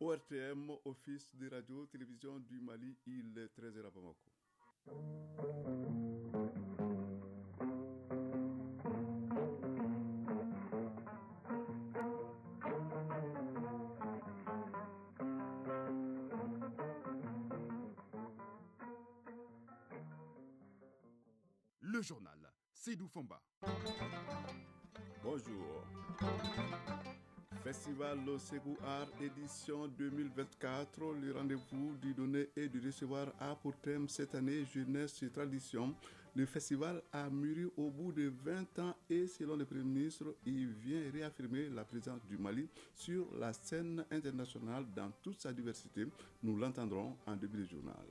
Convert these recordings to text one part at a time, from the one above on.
ORTM, Office de radio-télévision du Mali, il est 13h à Bamako. Le journal, Seydou Fomba. Bonjour. Festival Ségou Art édition 2024, le rendez-vous du donner et du recevoir a pour thème cette année jeunesse et tradition. Le festival a mûri au bout de 20 ans et selon le Premier ministre, il vient réaffirmer la présence du Mali sur la scène internationale dans toute sa diversité. Nous l'entendrons en début de journal.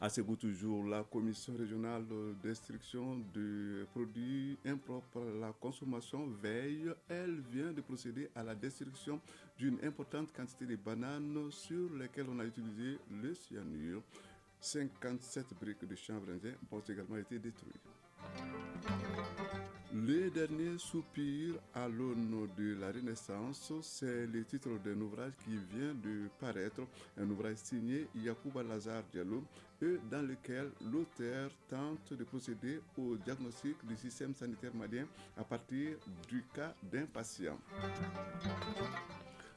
À Ségou toujours, la commission régionale d'instruction de produits impropres à la consommation veille. Elle vient de procéder à la destruction d'une importante quantité de bananes sur lesquelles on a utilisé le cyanure. 57 briques de chanvre indien ont également été détruites. Le dernier soupir à l'aune de la Renaissance, c'est le titre d'un ouvrage qui vient de paraître, un ouvrage signé Yacouba Lazare Diallo, et dans lequel l'auteur tente de procéder au diagnostic du système sanitaire malien à partir du cas d'un patient.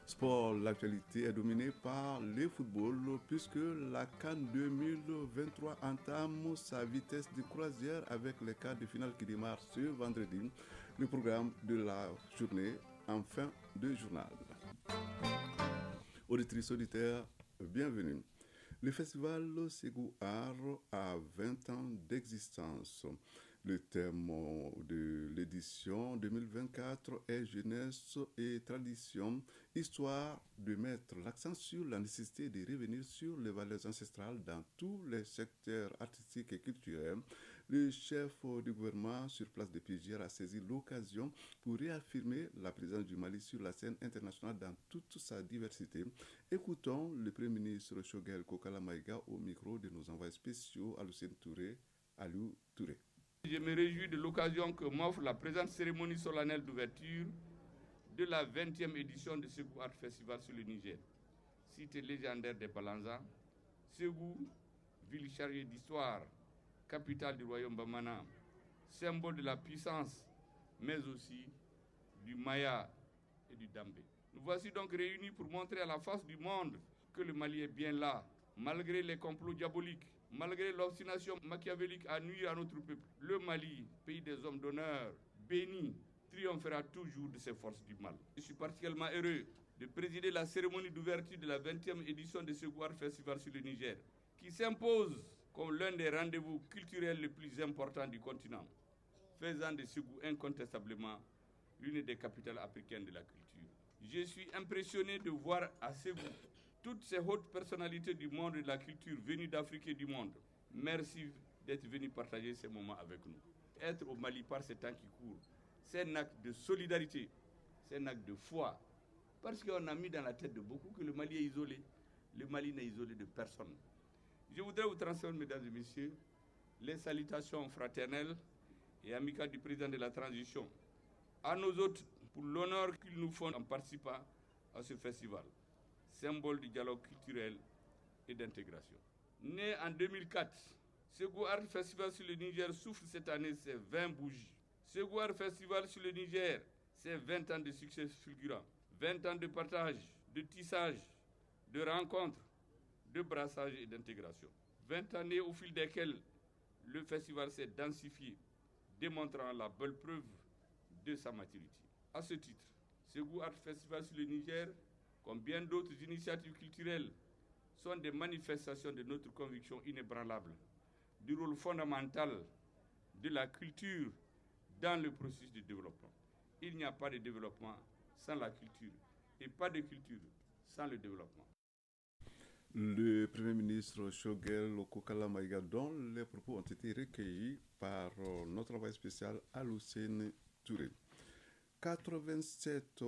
Sport, l'actualité est dominée par le football puisque la CAN 2023 entame sa vitesse de croisière avec les quarts de finale qui démarrent ce vendredi. Le programme de la journée en fin de journal. Auditrices, auditeurs, bienvenue. Le festival Ségou Art a 20 ans d'existence. Le thème de l'édition 2024 est jeunesse et tradition, histoire de mettre l'accent sur la nécessité de revenir sur les valeurs ancestrales dans tous les secteurs artistiques et culturels. Le chef du gouvernement sur place de Pigière a saisi l'occasion pour réaffirmer la présence du Mali sur la scène internationale dans toute sa diversité. Écoutons le Premier ministre Choguel Kokala Maïga au micro de nos envoyés spéciaux Aloussène Touré, Aliou Touré. Je me réjouis de l'occasion que m'offre la présente cérémonie solennelle d'ouverture de la 20e édition de Ségou Art Festival sur le Niger. Cité légendaire des Balanza, Ségou, ville chargée d'histoire, capitale du royaume Bamana, symbole de la puissance, mais aussi du Maya et du Dambé. Nous voici donc réunis pour montrer à la face du monde que le Mali est bien là, malgré les complots diaboliques, malgré l'obstination machiavélique à nuire à notre peuple. Le Mali, pays des hommes d'honneur, béni, triomphera toujours de ses forces du mal. Je suis particulièrement heureux de présider la cérémonie d'ouverture de la 20e édition de Ségou Art Festival sur le Niger, qui s'impose comme l'un des rendez-vous culturels les plus importants du continent, faisant de Ségou incontestablement l'une des capitales africaines de la culture. Je suis impressionné de voir à Ségou toutes ces hautes personnalités du monde de la culture venues d'Afrique et du monde. Merci d'être venus partager ces moments avec nous. Être au Mali par ces temps qui courent, c'est un acte de solidarité, c'est un acte de foi. Parce qu'on a mis dans la tête de beaucoup que le Mali est isolé. Le Mali n'est isolé de personne. Je voudrais vous transmettre, mesdames et messieurs, les salutations fraternelles et amicales du président de la transition, à nos hôtes pour l'honneur qu'ils nous font en participant à ce festival, symbole du dialogue culturel et d'intégration. Né en 2004, Ségou Art Festival sur le Niger souffle cette année ses 20 bougies. Ségou Art Festival sur le Niger, c'est 20 ans de succès fulgurant, 20 ans de partage, de tissage, de rencontres, de brassage et d'intégration. 20 années au fil desquelles le festival s'est densifié, démontrant la belle preuve de sa maturité. À ce titre, Ségou Art Festival sur le Niger, comme bien d'autres initiatives culturelles, sont des manifestations de notre conviction inébranlable du rôle fondamental de la culture dans le processus de développement. Il n'y a pas de développement sans la culture et pas de culture sans le développement. Le Premier ministre Choguel Kokala Maïga, dont les propos ont été recueillis par notre envoyé spécial Aloussène Touré. 87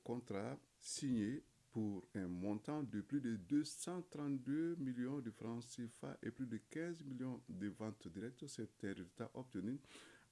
contrats signés pour un montant de plus de 232 millions de francs CFA et plus de 15 millions de ventes directes. C'est un résultat obtenu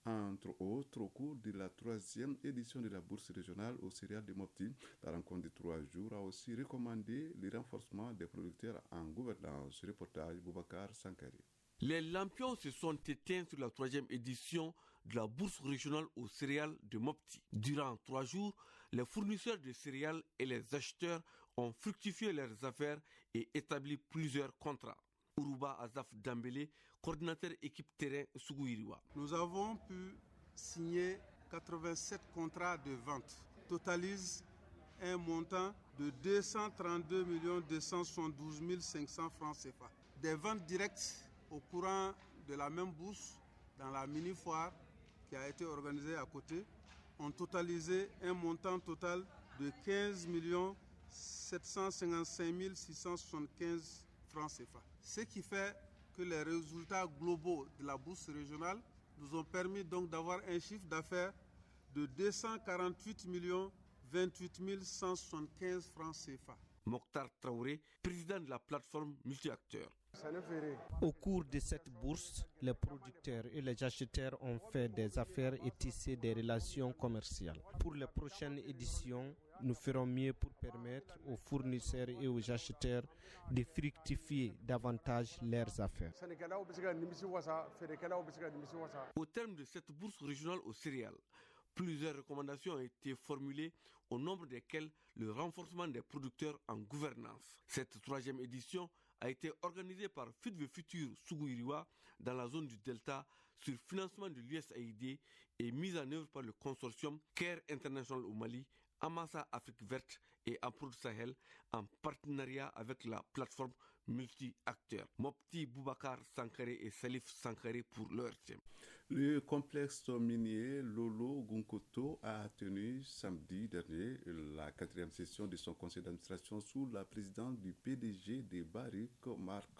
entre autres au cours de la 3e édition de la bourse régionale aux céréales de Mopti. La rencontre de 3 jours a aussi recommandé le renforcement des producteurs en gouvernance. Reportage Boubacar Sankari. Les lampions se sont éteints sur la 3e édition de la bourse régionale aux céréales de Mopti. Durant 3 jours, les fournisseurs de céréales et les acheteurs ont fructifié leurs affaires et établi plusieurs contrats. Uruba Azaf Dambélé, coordinateur équipe terrain Sougouiriwa. Nous avons pu signer 87 contrats de vente, totalise un montant de 232 272 500 francs CFA. Des ventes directes au courant de la même bourse dans la mini-foire qui a été organisée à côté ont totalisé un montant total de 15 755 675 francs CFA. Ce qui fait que les résultats globaux de la bourse régionale nous ont permis donc d'avoir un chiffre d'affaires de 248 28 175 francs CFA. Mokhtar Traoré, président de la plateforme multi-acteurs. Au cours de cette bourse, les producteurs et les acheteurs ont fait des affaires et tissé des relations commerciales. Pour les prochaines éditions, nous ferons mieux pour permettre aux fournisseurs et aux acheteurs de fructifier davantage leurs affaires. Au terme de cette bourse régionale aux céréales, plusieurs recommandations ont été formulées, au nombre desquelles le renforcement des producteurs en gouvernance. Cette 3e édition a été organisée par Fit the Future Sougouiriwa dans la zone du Delta sur financement de l'USAID et mise en œuvre par le consortium CARE International au Mali, Amassa Afrique Verte et Amproud Sahel en partenariat avec la plateforme multi-acteurs. Mopti Boubacar Sankare et Salif Sankare pour l'ORTM. Le complexe minier Lolo Gunkoto a tenu samedi dernier la 4e session de son conseil d'administration sous la présidence du PDG des Barriques, Marc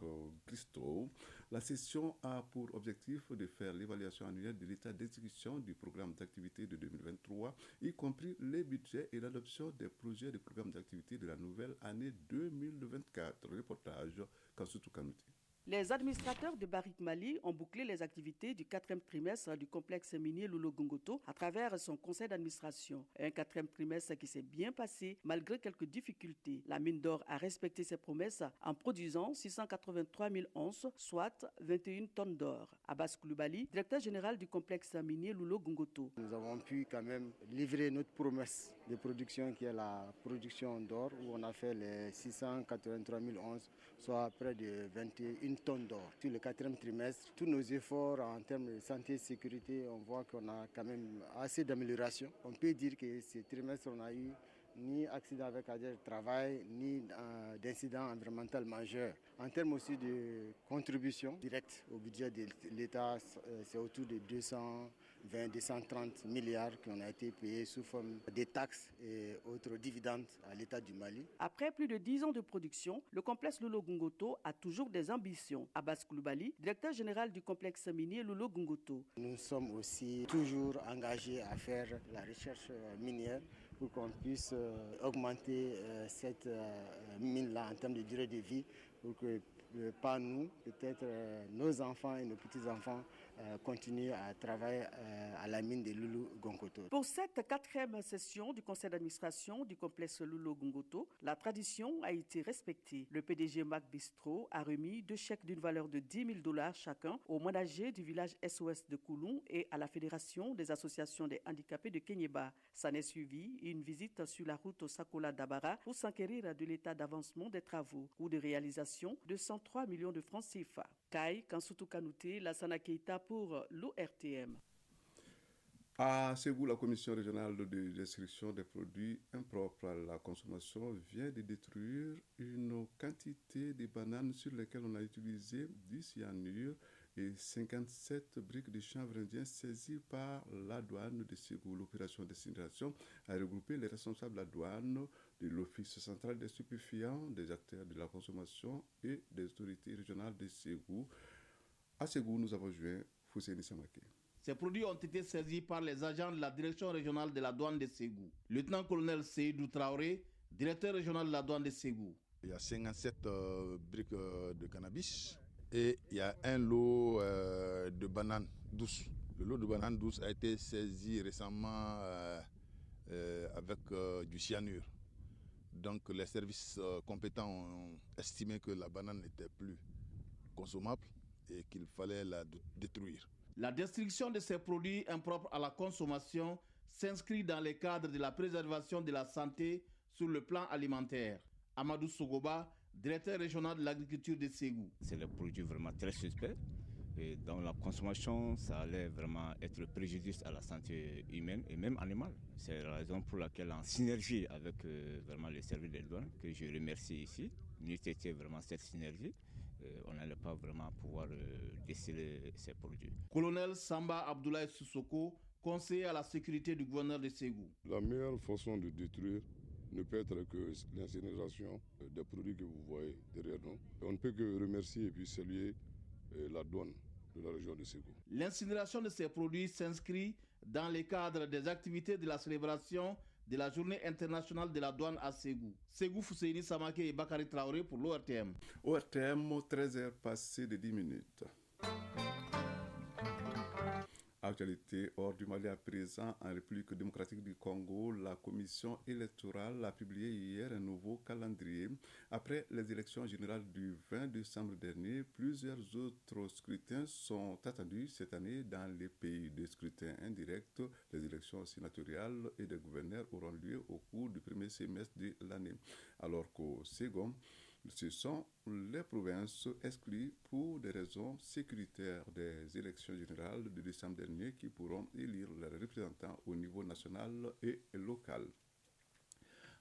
Christo. La session a pour objectif de faire l'évaluation annuelle de l'état d'exécution du programme d'activité de 2023, y compris les budgets et l'adoption des projets de programme d'activité de la nouvelle année 2024. Reportage Kansutu Kanouti. Les administrateurs de Barrick Mali ont bouclé les activités du 4e trimestre du complexe minier Lolo Gunkoto à travers son conseil d'administration. Un 4e trimestre qui s'est bien passé malgré quelques difficultés. La mine d'or a respecté ses promesses en produisant 683 000 onces, soit 21 tonnes d'or. Abbas Koulibaly, directeur général du complexe minier Lolo Gunkoto. Nous avons pu quand même livrer notre promesse de production qui est la production d'or où on a fait les 683 000 onces, soit près de 21 tonnes d'or. Sur le 4e trimestre, tous nos efforts en termes de santé et sécurité, on voit qu'on a quand même assez d'amélioration. On peut dire que ce trimestre, on a eu ni accident avec de travail, ni d'incident environnemental majeur. En termes aussi de contribution directe au budget de l'État, c'est autour de 220-230 milliards qui ont été payés sous forme de taxes et autres dividendes à l'État du Mali. Après plus de 10 ans de production, le complexe Lolo Gunkoto a toujours des ambitions. Abbas Koulibaly, directeur général du complexe minier Lolo Gunkoto. Nous sommes aussi toujours engagés à faire la recherche minière pour qu'on puisse augmenter cette mine-là en termes de durée de vie, pour que pas nous, peut-être nos enfants et nos petits-enfants continuent à travailler à la mine de Lolo Gunkoto. Pour cette 4e session du conseil d'administration du complexe Lolo Gunkoto, la tradition a été respectée. Le PDG Marc Bistro a remis 2 chèques d'une valeur de $10 000 chacun aux managers du village SOS de Kouloum et à la Fédération des associations des handicapés de Kenyeba. S'en est suivi une visite sur la route Sakola Dabara pour s'enquérir de l'état d'avancement des travaux ou de réalisation de 103 millions de francs CFA. Kai Kansutu Kanouté, Lassana Keita pour l'ORTM. À Ségou, la commission régionale de destruction des produits impropres à la consommation vient de détruire une quantité de bananes sur lesquelles on a utilisé du cyanure et 57 briques de chanvre indien saisies par la douane de Ségou. L'opération d'incinération a regroupé les responsables de la douane, de l'Office central des stupéfiants, des acteurs de la consommation et des autorités régionales de Ségou. À Ségou, nous avons joint Fousséni Samake. Ces produits ont été saisis par les agents de la direction régionale de la douane de Ségou. Lieutenant-colonel Seydou Traoré, directeur régional de la douane de Ségou. Il y a 57 briques de cannabis et il y a un lot de bananes douces. Le lot de bananes douces a été saisi récemment avec du cyanure. Donc les services compétents ont estimé que la banane n'était plus consommable et qu'il fallait la détruire. La destruction de ces produits impropres à la consommation s'inscrit dans le cadre de la préservation de la santé sur le plan alimentaire. Amadou Sogoba, directeur régional de l'agriculture de Ségou. C'est le produit vraiment très suspect. Et dans la consommation, ça allait vraiment être préjudice à la santé humaine et même animale. C'est la raison pour laquelle, en synergie avec vraiment les services des douanes, que je remercie ici, nous étions vraiment cette synergie, on n'allait pas vraiment pouvoir déceler ces produits. Colonel Samba Abdoulaye Sissoko, conseiller à la sécurité du gouverneur de Ségou. La meilleure façon de détruire ne peut être que l'incinération des produits que vous voyez derrière nous. On ne peut que remercier et puis saluer la douane de la région de Ségou. L'incinération de ces produits s'inscrit dans le cadre des activités de la célébration de la Journée internationale de la douane à Ségou. Ségou Fousseini Samake et Bakary Traoré pour l'ORTM. ORTM, 13h passées de 10 minutes. Actualité hors du Mali à présent, en République démocratique du Congo, la commission électorale a publié hier un nouveau calendrier. Après les élections générales du 20 décembre dernier, plusieurs autres scrutins sont attendus cette année dans les pays de scrutin indirect. Les élections sénatoriales et des gouverneurs auront lieu au cours du premier semestre de l'année, alors qu'au second, ce sont les provinces exclues pour des raisons sécuritaires des élections générales de décembre dernier qui pourront élire leurs représentants au niveau national et local.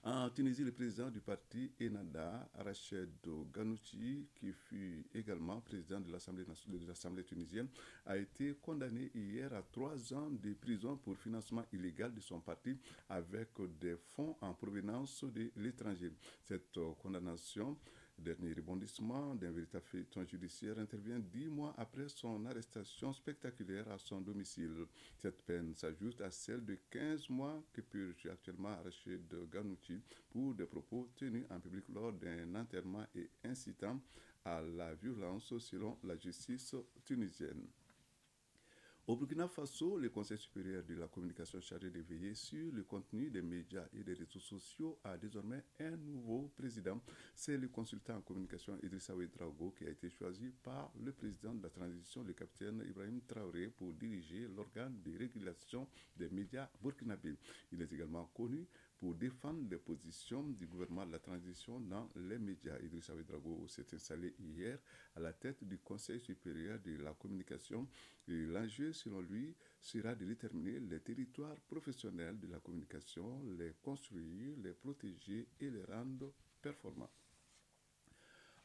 En Tunisie, le président du parti Ennahda, Rached Ghannouchi, qui fut également président de l'Assemblée tunisienne, a été condamné hier à 3 ans de prison pour financement illégal de son parti avec des fonds en provenance de l'étranger. Cette condamnation, dernier rebondissement d'un véritable feuilleton judiciaire, intervient 10 mois après son arrestation spectaculaire à son domicile. Cette peine s'ajoute à celle de 15 mois que purge actuellement Rached Ghannouchi pour des propos tenus en public lors d'un enterrement et incitant à la violence selon la justice tunisienne. Au Burkina Faso, le Conseil supérieur de la communication chargé de veiller sur le contenu des médias et des réseaux sociaux a désormais un nouveau président. C'est le consultant en communication Idrissa Ouedraogo qui a été choisi par le président de la transition, le capitaine Ibrahim Traoré, pour diriger l'organe de régulation des médias burkinabés. Il est également connu pour défendre les positions du gouvernement de la transition dans les médias. Idrissa Ouedraogo s'est installé hier à la tête du Conseil supérieur de la communication. Et l'enjeu, selon lui, sera de déterminer les territoires professionnels de la communication, les construire, les protéger et les rendre performants.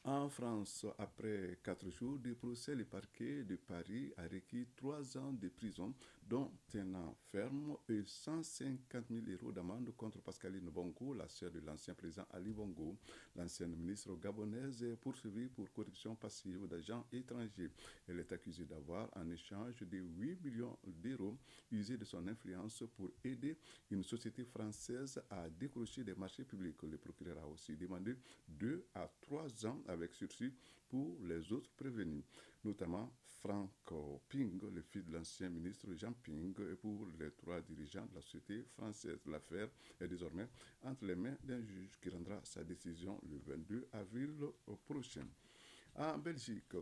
En France, après 4 jours de procès, le parquet de Paris a requis 3 ans de prison, dont un an ferme et 150 000 € d'amende contre Pascaline Bongo, la sœur de l'ancien président Ali Bongo. L'ancienne ministre gabonaise est poursuivie pour corruption passive d'agents étrangers. Elle est accusée d'avoir, en échange de 8 millions d'euros, usé de son influence pour aider une société française à décrocher des marchés publics. Le procureur a aussi demandé 2 à 3 ans avec sursis pour les autres prévenus, notamment Franck Ping, le fils de l'ancien ministre Jean Ping, et pour les 3 dirigeants de la société française. L'affaire est désormais entre les mains d'un juge qui rendra sa décision le 22 avril prochain. En Belgique,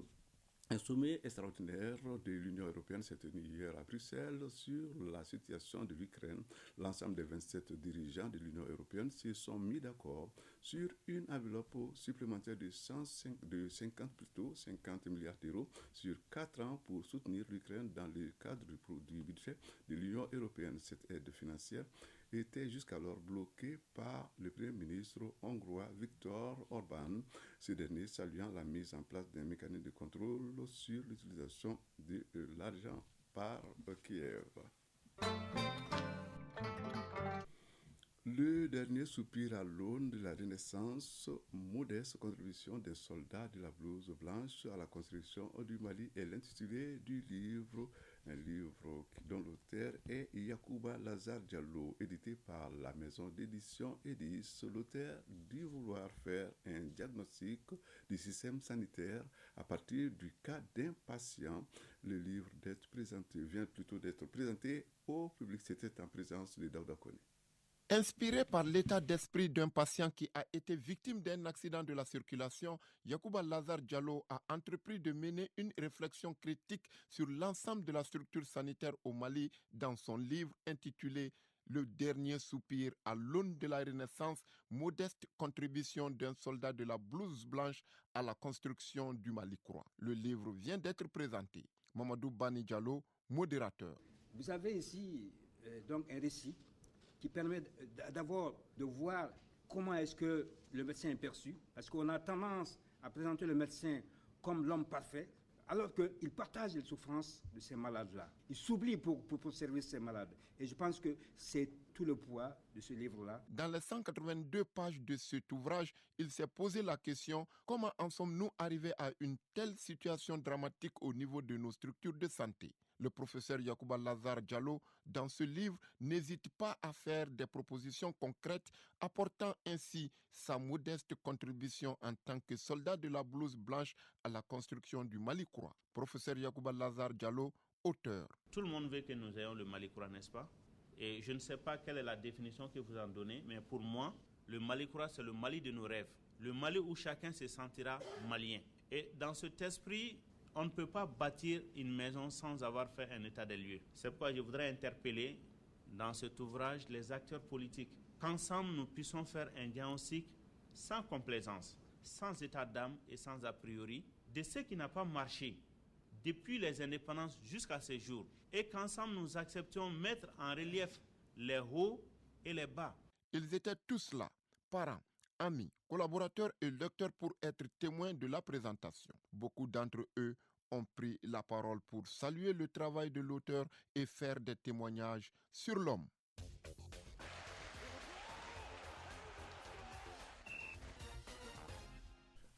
un sommet extraordinaire de l'Union européenne s'est tenu hier à Bruxelles sur la situation de l'Ukraine. L'ensemble des 27 dirigeants de l'Union européenne se sont mis d'accord sur une enveloppe supplémentaire de 50 milliards d'euros sur 4 ans pour soutenir l'Ukraine dans le cadre du budget de l'Union européenne. Cette aide financière était jusqu'alors bloquée par le Premier ministre hongrois Viktor Orban, ce dernier saluant la mise en place d'un mécanisme de contrôle sur l'utilisation de l'argent par Kiev. Le dernier soupir à l'aune de la Renaissance, modeste contribution des soldats de la blouse blanche à la construction du Mali est l'intitulé du livre, un livre dont l'auteur est Yacouba Lazare Diallo, édité par la maison d'édition Edis. L'auteur dit vouloir faire un diagnostic diagnostic du système sanitaire à partir du cas d'un patient. Le livre vient plutôt d'être présenté au public. C'était en présence de Daouda Koné. Inspiré par l'état d'esprit d'un patient qui a été victime d'un accident de la circulation, Yacouba Lazare Diallo a entrepris de mener une réflexion critique sur l'ensemble de la structure sanitaire au Mali dans son livre intitulé « Le dernier soupir à l'aune de la Renaissance, modeste contribution d'un soldat de la blouse blanche à la construction du Mali-Croix ». Le livre vient d'être présenté. Mamadou Bani Diallo, modérateur. Vous avez ici donc un récit qui permet d'abord de voir comment est-ce que le médecin est perçu, parce qu'on a tendance à présenter le médecin comme l'homme parfait, alors qu'il partage les souffrances de ces malades-là. Il s'oublie pour servir ces malades. Et je pense que c'est tout le poids de ce livre-là. Dans les 182 pages de cet ouvrage, il s'est posé la question « Comment en sommes-nous arrivés à une telle situation dramatique au niveau de nos structures de santé ?» Le professeur Yacouba Lazare Diallo, dans ce livre, n'hésite pas à faire des propositions concrètes, apportant ainsi sa modeste contribution en tant que soldat de la blouse blanche à la construction du Mali-Croix. Professeur Yacouba Lazare Diallo, auteur. Tout le monde veut que nous ayons le Mali-Croix, n'est-ce pas? Et je ne sais pas quelle est la définition que vous en donnez, mais pour moi, le Mali-Croix, c'est le Mali de nos rêves. Le Mali où chacun se sentira malien. Et dans cet esprit, on ne peut pas bâtir une maison sans avoir fait un état des lieux. C'est pourquoi je voudrais interpeller dans cet ouvrage les acteurs politiques, qu'ensemble nous puissions faire un diagnostic sans complaisance, sans état d'âme et sans a priori, de ce qui n'a pas marché depuis les indépendances jusqu'à ce jour, et qu'ensemble nous acceptions mettre en relief les hauts et les bas. Ils étaient tous là, parents, amis, collaborateurs et lecteurs pour être témoins de la présentation. Beaucoup d'entre eux ont pris la parole pour saluer le travail de l'auteur et faire des témoignages sur l'homme.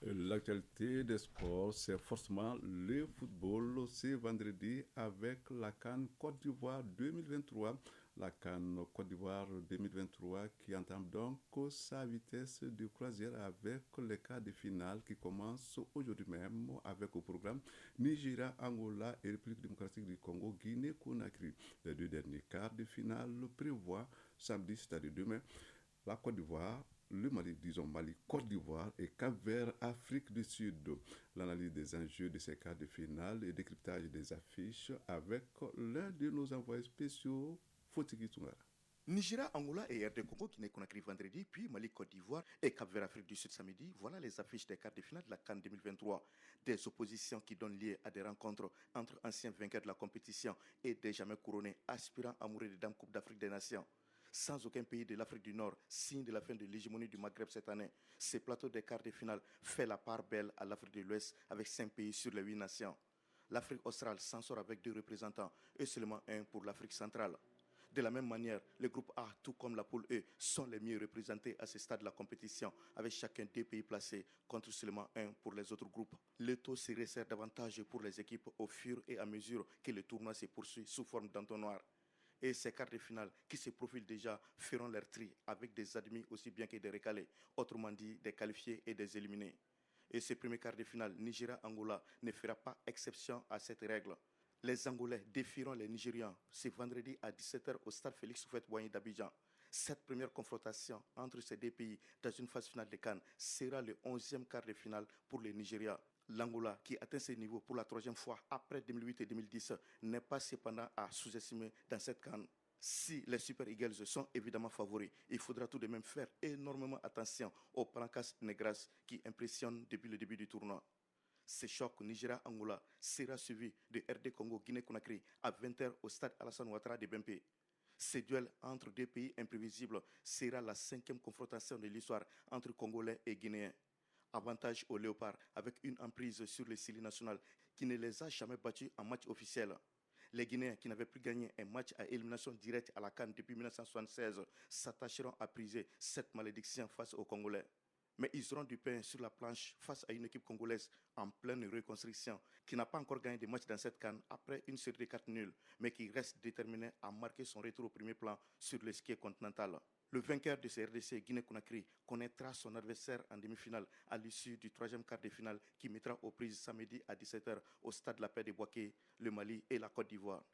L'actualité des sports, c'est forcément le football. C'est vendredi avec la CAN Côte d'Ivoire 2023. La CAN Côte d'Ivoire 2023 qui entame donc sa vitesse de croisière avec les quarts de finale qui commencent aujourd'hui même avec au programme Nigeria, Angola et République démocratique du Congo, Guinée-Conakry. Les deux derniers quarts de finale prévoient samedi, c'est-à-dire demain, la Côte d'Ivoire, le Mali, Côte d'Ivoire et Cap-Vert, Afrique du Sud. L'analyse des enjeux de ces quarts de finale et décryptage des affiches avec l'un de nos envoyés spéciaux, Fotiki Tungara. Nigeria, Angola et RD Congo qui n'est Conakry vendredi, puis Mali, Côte d'Ivoire et Cap-Vert, Afrique du Sud samedi. Voilà les affiches des quarts de finale de la CAN 2023. Des oppositions qui donnent lieu à des rencontres entre anciens vainqueurs de la compétition et des jamais couronnés aspirants à mourir de Dame Coupe d'Afrique des Nations. Sans aucun pays de l'Afrique du Nord, signe de la fin de l'hégémonie du Maghreb cette année, ce plateau des quarts de finale fait la part belle à l'Afrique de l'Ouest avec 5 pays sur les 8 nations. L'Afrique australe s'en sort avec 2 représentants et seulement 1 pour l'Afrique centrale. De la même manière, le groupe A, tout comme la poule E, sont les mieux représentés à ce stade de la compétition, avec chacun 2 pays placés contre seulement 1 pour les autres groupes. Le taux se resserre davantage pour les équipes au fur et à mesure que le tournoi se poursuit sous forme d'entonnoir. Et ces quarts de finale qui se profilent déjà feront leur tri avec des admis aussi bien que des recalés, autrement dit des qualifiés et des éliminés. Et ce premier quart de finale, Nigeria-Angola ne fera pas exception à cette règle. Les Angolais défieront les Nigérians ce vendredi à 17h au stade Félix Houphouët-Boigny d'Abidjan. Cette première confrontation entre ces 2 pays dans une phase finale de CAN sera le 11e quart de finale pour le Nigeria. L'Angola, qui atteint ce niveau pour la 3e fois après 2008 et 2010, n'est pas cependant à sous-estimer dans cette CAN. Si les Super Eagles sont évidemment favoris, il faudra tout de même faire énormément attention aux Palancas Negras qui impressionnent depuis le début du tournoi. Ce choc Nigeria-Angola sera suivi de RD Congo-Guinée-Conakry à 20h au stade Alassane Ouattara de Bempé. Ce duel entre 2 pays imprévisibles sera la 5e confrontation de l'histoire entre Congolais et Guinéens. Avantage aux Léopards avec une emprise sur le Sili national qui ne les a jamais battus en match officiel. Les Guinéens qui n'avaient plus gagné un match à élimination directe à la CAN depuis 1976 s'attacheront à briser cette malédiction face aux Congolais. Mais ils auront du pain sur la planche face à une équipe congolaise en pleine reconstruction qui n'a pas encore gagné de match dans cette CAN après une série de 4 nuls, mais qui reste déterminée à marquer son retour au premier plan sur le ski continental. Le vainqueur de ces RDC, Guinée-Conakry, connaîtra son adversaire en demi-finale à l'issue du 3e quart de finale qui mettra aux prises samedi à 17h au stade La Paix de Bouaké, le Mali et la Côte d'Ivoire.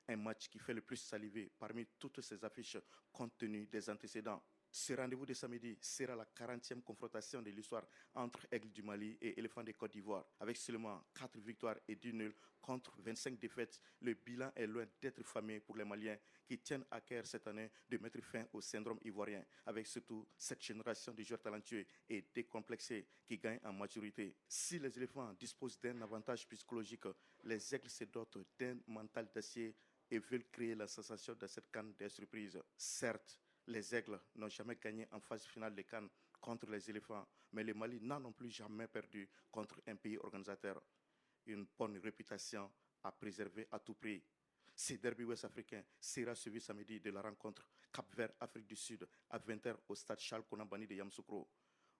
Un match qui fait le plus saliver parmi toutes ces affiches compte tenu des antécédents. Ce rendez-vous de samedi sera la 40e confrontation de l'histoire entre Aigle du Mali et Éléphant de Côte d'Ivoire. Avec seulement 4 victoires et 10 nuls contre 25 défaites, le bilan est loin d'être fameux pour les Maliens qui tiennent à cœur cette année de mettre fin au syndrome ivoirien, avec surtout cette génération de joueurs talentueux et décomplexés qui gagnent en maturité. Si les éléphants disposent d'un avantage psychologique, les aigles se dotent d'un mental d'acier et veulent créer la sensation de cette CAN des surprises. Certes, les aigles n'ont jamais gagné en phase finale de CAN contre les éléphants, mais le Mali n'a non plus jamais perdu contre un pays organisateur. Une bonne réputation à préserver à tout prix. Ce derby ouest-africain sera suivi samedi de la rencontre Cap-Vert-Afrique du Sud à 20h au stade Charles Kounambani de Yamoussoukro.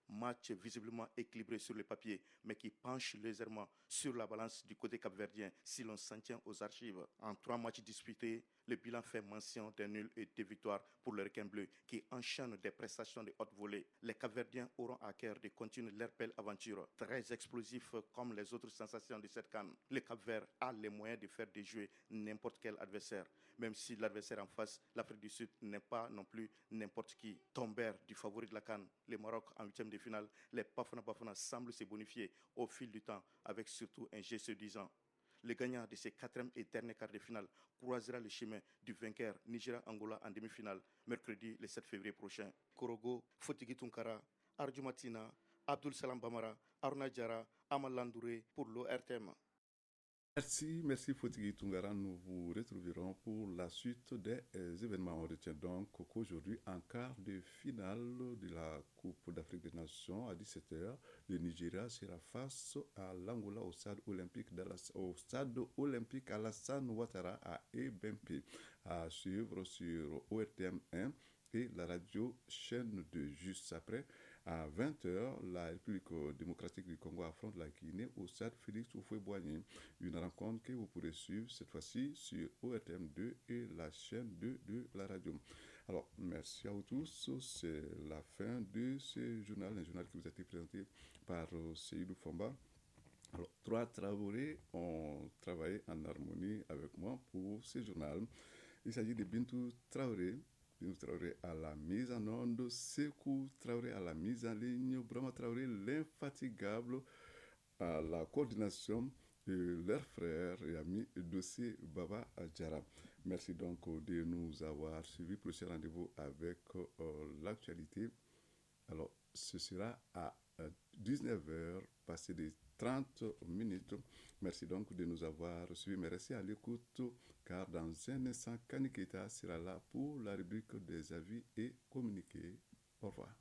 Match visiblement équilibré sur le papier, mais qui penche légèrement sur la balance du côté capverdien si l'on s'en tient aux archives. En 3 matchs disputés, le bilan fait mention d'un nul et 2 victoires pour les requins bleus qui enchaînent des prestations de haute volée. Les capverdiens auront à cœur de continuer leur belle aventure, très explosif comme les autres sensations de cette CAN. Le Cap-Vert a les moyens de faire déjouer n'importe quel adversaire, même si l'adversaire en face, l'Afrique du Sud, n'est pas non plus n'importe qui. Tombèrent du favori de la CAN, le Maroc en 8e de finale, les Bafana semblent se bonifier au fil du temps avec surtout un jeu séduisant. Le gagnant de ces 4e et dernier quart de finale croisera le chemin du vainqueur Nigeria-Angola en demi-finale, mercredi le 7 février prochain. Korogo, Fotigi Tunkara, Arju Matina, Abdul Salam Bamara, Aruna Diarra, Amal Landouré pour l'ORTM. Merci Fotigi Tungara. Nous vous retrouverons pour la suite des événements. On retient donc qu'aujourd'hui, en quart de finale de la Coupe d'Afrique des Nations à 17h, le Nigeria sera face à l'Angola au stade olympique Alassane Ouattara à Ebempe, à suivre sur ORTM 1 et la radio chaîne 2. Juste après, à 20h, la République démocratique du Congo affronte la Guinée au stade Félix Houphouët-Boigny. Une rencontre que vous pourrez suivre cette fois-ci sur ORTM 2 et la chaîne 2 de la radio. Alors, merci à vous tous. C'est la fin de ce journal, un journal qui vous a été présenté par Seydou Fomba. Alors, 3 Traoré ont travaillé en harmonie avec moi pour ce journal. Il s'agit de Bintou Traoré à la mise en onde, Sekou Traoré à la mise en ligne, Brahma Traoré l'infatigable à la coordination de leurs frères et amis Dossé Baba Diarra. Merci donc de nous avoir suivis. Prochain rendez-vous avec l'actualité. Alors, ce sera à 19h, passé des 30 minutes. Merci donc de nous avoir suivis. Mais restez à l'écoute, car dans un instant, Kani Keita sera là pour la rubrique des avis et communiqués. Au revoir.